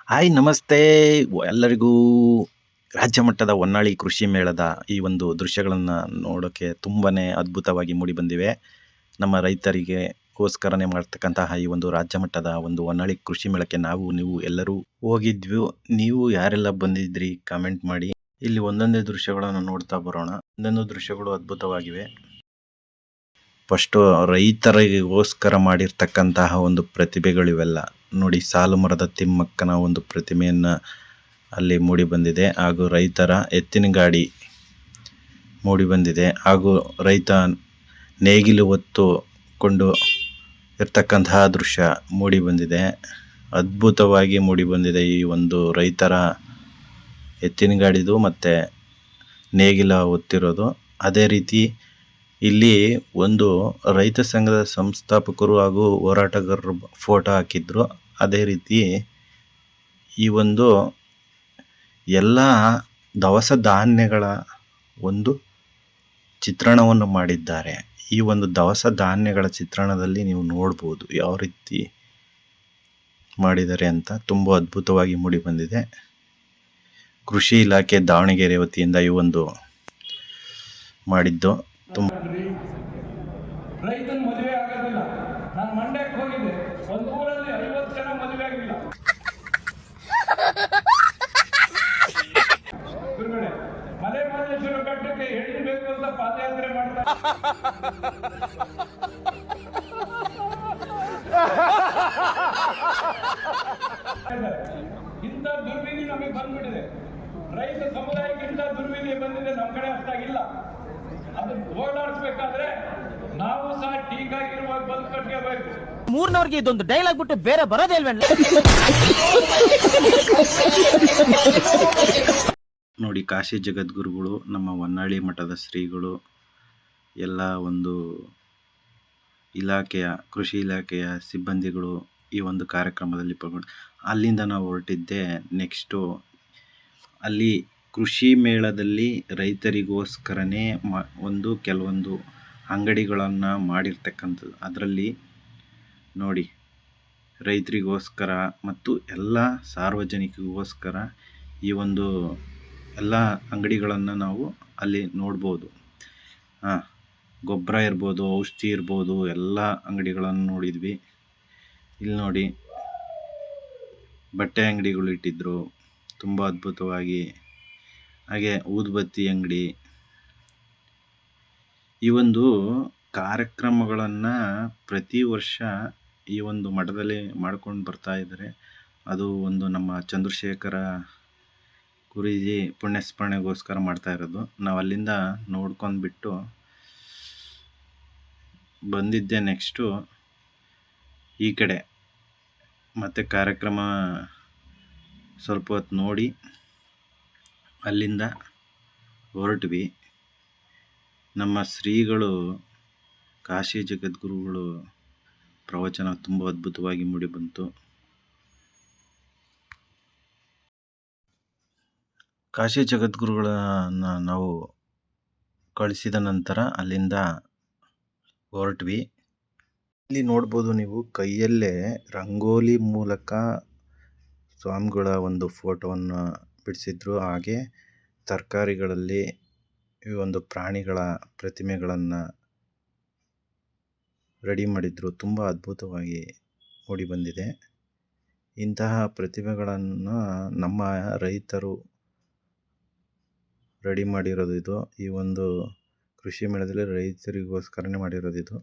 Hi ನಮಸ್ತೆ ಎಲ್ಲರಿಗೂ. ರಾಜ್ಯ ಮಟ್ಟದ ಹೊನ್ನಾಳಿ ಕೃಷಿ ಮೇಳದ ಈ ಒಂದು ದೃಶ್ಯಗಳನ್ನು ನೋಡೋಕ್ಕೆ ತುಂಬಾ ಅದ್ಭುತವಾಗಿ ಮೂಡಿಬಂದಿವೆ. ನಮ್ಮ ರೈತರಿಗೋಸ್ಕರನೇ ಮಾಡ್ತಕ್ಕಂತಹ ಈ ಒಂದು ರಾಜ್ಯ ಮಟ್ಟದ ಒಂದು ಹೊನ್ನಾಳಿ ಕೃಷಿ ಮೇಳಕ್ಕೆ ನೀವು ಎಲ್ಲರೂ ಹೋಗಿದ್ವಿ. ನೀವು ಯಾರೆಲ್ಲ ಬಂದಿದ್ರಿ ಕಾಮೆಂಟ್ ಮಾಡಿ. ಇಲ್ಲಿ ಒಂದೊಂದೇ ದೃಶ್ಯಗಳನ್ನು ನೋಡ್ತಾ ಬರೋಣ. ಒಂದೊಂದು ದೃಶ್ಯಗಳು ಅದ್ಭುತವಾಗಿವೆ. ಫಸ್ಟು ರೈತರಿಗೋಸ್ಕರ ಮಾಡಿರ್ತಕ್ಕಂತಹ ಒಂದು ಪ್ರತಿಭೆಗಳಿವೆಲ್ಲ ನೋಡಿ. ಸಾಲು ಮರದ ತಿಮ್ಮಕ್ಕನ ಒಂದು ಪ್ರತಿಮೆಯನ್ನು ಅಲ್ಲಿ ಮೂಡಿ ಬಂದಿದೆ, ಹಾಗೂ ರೈತರ ಎತ್ತಿನ ಗಾಡಿ ಮೂಡಿ ಬಂದಿದೆ, ಹಾಗೂ ರೈತ ನೇಗಿಲು ಹೊತ್ತುಕೊಂಡು ಇರ್ತಕ್ಕಂತಹ ದೃಶ್ಯ ಮೂಡಿ ಬಂದಿದೆ. ಅದ್ಭುತವಾಗಿ ಮೂಡಿ ಬಂದಿದೆ ಈ ಒಂದು ರೈತರ ಎತ್ತಿನ ಗಾಡಿದು ಮತ್ತು ನೇಗಿಲ ಹೊತ್ತಿರೋದು. ಅದೇ ರೀತಿ ಇಲ್ಲಿ ಒಂದು ರೈತ ಸಂಘದ ಸಂಸ್ಥಾಪಕರು ಹಾಗೂ ಹೋರಾಟಗಾರರು ಫೋಟೋ ಹಾಕಿದ್ರು. ಅದೇ ರೀತಿ ಈ ಒಂದು ಎಲ್ಲ ದವಸ ಧಾನ್ಯಗಳ ಒಂದು ಚಿತ್ರಣವನ್ನು ಮಾಡಿದ್ದಾರೆ. ಈ ಒಂದು ದವಸ ಧಾನ್ಯಗಳ ಚಿತ್ರಣದಲ್ಲಿ ನೀವು ನೋಡ್ಬೋದು ಯಾವ ರೀತಿ ಮಾಡಿದ್ದಾರೆ ಅಂತ. ತುಂಬ ಅದ್ಭುತವಾಗಿ ಮೂಡಿ ಬಂದಿದೆ. ಕೃಷಿ ಇಲಾಖೆ ದಾವಣಗೆರೆ ವತಿಯಿಂದ ಈ ಒಂದು ಮಾಡಿದ್ದು. ರೈತನ ಮದುವೆ ಆಗೋದಿಲ್ಲ. ನಾನು ಮಂಡ್ಯಕ್ಕೆ ಹೋಗಿದ್ದೆ, ಒಂದು ಊರಲ್ಲಿ 50 ಜನ ಮದುವೆ ಆಗಿಲ್ಲ. ಗುರುಗಳೇ, ಮಲೆ ಮಹದೇಶ್ವರ ಬೆಟ್ಟಕ್ಕೆ ಹೆಣ್ಣು ಬೇಕು ಅಂತ ಪಾದಯಾತ್ರೆ ಮಾಡ್ತಾರೆ. ಇಂಥ ದುರ್ವಿಧಿ ನಮಗೆ ಬಂದ್ಬಿಟ್ಟಿದೆ. ರೈತ ಸಮುದಾಯಕ್ಕೆ ಇಂಥ ದುರ್ವಿಧಿ ಬಂದಿದೆ, ನಮ್ಮ ಕಡೆ ಅಷ್ಟಾಗಿಲ್ಲ. ಅದನ್ನ ಓಡಾಡಿಸ್ಬೇಕಾದ್ರೆ ನಾವು ಸಹ ಟೀಕಾಗಿರುವಾಗ ಬಂದು ಕಟ್ಕೋಬೇಕು. ಮೂರ್ನವ್ರಿಗೆ ಇದೊಂದು ಡೈಲಾಗ್ ಬಿಟ್ಟು ಬೇರೆ ಬರೋದೇ ಇಲ್ವೇನ? ನೋಡಿ, ಕಾಶಿ ಜಗದ್ಗುರುಗಳು, ನಮ್ಮ ಹೊನ್ನಾಳಿ ಮಠದ ಶ್ರೀಗಳು, ಎಲ್ಲ ಒಂದು ಇಲಾಖೆಯ ಕೃಷಿ ಇಲಾಖೆಯ ಸಿಬ್ಬಂದಿಗಳು ಈ ಒಂದು ಕಾರ್ಯಕ್ರಮದಲ್ಲಿ ಪಾಲ್ಗೊಂಡು ಅಲ್ಲಿಂದ ನಾವು ಹೊರಟಿದ್ದೆ. ನೆಕ್ಸ್ಟು ಅಲ್ಲಿ ಕೃಷಿ ಮೇಳದಲ್ಲಿ ರೈತರಿಗೋಸ್ಕರನೇ ಕೆಲವೊಂದು ಅಂಗಡಿಗಳನ್ನು ಮಾಡಿರ್ತಕ್ಕಂಥದ್ದು. ಅದರಲ್ಲಿ ನೋಡಿ, ರೈತರಿಗೋಸ್ಕರ ಮತ್ತು ಎಲ್ಲ ಸಾರ್ವಜನಿಕರಿಗೋಸ್ಕರ ಈ ಒಂದು ಎಲ್ಲ ಅಂಗಡಿಗಳನ್ನು ನಾವು ಅಲ್ಲಿ ನೋಡ್ಬೋದು. ಗೊಬ್ಬರ ಇರ್ಬೋದು, ಔಷಧಿ ಇರ್ಬೋದು, ಎಲ್ಲ ಅಂಗಡಿಗಳನ್ನು ನೋಡಿದ್ವಿ. ಇಲ್ಲಿ ನೋಡಿ, ಬಟ್ಟೆ ಅಂಗಡಿಗಳು ಇಟ್ಟಿದ್ರು ತುಂಬ ಅದ್ಭುತವಾಗಿ. ಹಾಗೆ ಊದುಬತ್ತಿ ಅಂಗಡಿ. ಈ ಒಂದು ಕಾರ್ಯಕ್ರಮಗಳನ್ನು ಪ್ರತಿ ವರ್ಷ ಈ ಒಂದು ಮಠದಲ್ಲಿ ಮಾಡ್ಕೊಂಡು ಬರ್ತಾ ಇದ್ದಾರೆ. ಅದು ಒಂದು ನಮ್ಮ ಚಂದ್ರಶೇಖರ ಗುರೂಜಿ ಪುಣ್ಯಸ್ಮರಣೆಗೋಸ್ಕರ ಮಾಡ್ತಾ ಇರೋದು. ನಾವು ಅಲ್ಲಿಂದ ನೋಡ್ಕೊಂಡ್ಬಿಟ್ಟು ಬಂದಿದ್ದೆ. ನೆಕ್ಸ್ಟು ಈ ಕಡೆ ಮತ್ತೆ ಕಾರ್ಯಕ್ರಮ ಸ್ವಲ್ಪ ಹೊತ್ತು ನೋಡಿ ಅಲ್ಲಿಂದ ಹೊರಟ್ವಿ. ನಮ್ಮ ಶ್ರೀಗಳು ಕಾಶಿ ಜಗದ್ಗುರುಗಳು ಪ್ರವಚನ ತುಂಬ ಅದ್ಭುತವಾಗಿ ಮೂಡಿಬಂತು. ಕಾಶಿ ಜಗದ್ಗುರುಗಳನ್ನು ನಾವು ಕಳಿಸಿದ ನಂತರ ಅಲ್ಲಿಂದ ಹೊರಟ್ವಿ. ಇಲ್ಲಿ ನೋಡ್ಬೋದು ನೀವು, ಕೈಯಲ್ಲೇ ರಂಗೋಲಿ ಮೂಲಕ ಸ್ವಾಮಿಗಳ ಒಂದು ಫೋಟೋವನ್ನು ಬಿಡಿಸಿದ್ರು. ಹಾಗೆ ತರಕಾರಿಗಳಲ್ಲಿ ಈ ಒಂದು ಪ್ರಾಣಿಗಳ ಪ್ರತಿಮೆಗಳನ್ನು ರೆಡಿ ಮಾಡಿದ್ರು. ತುಂಬ ಅದ್ಭುತವಾಗಿ ಮೂಡಿಬಂದಿದೆ. ಇಂತಹ ಪ್ರತಿಮೆಗಳನ್ನು ನಮ್ಮ ರೈತರು ರೆಡಿ ಮಾಡಿರೋದು ಇದು. ಈ ಒಂದು ಕೃಷಿ ಮೇಳದಲ್ಲಿ ರೈತರಿಗೋಸ್ಕರನೇ ಮಾಡಿರೋದು ಇದು.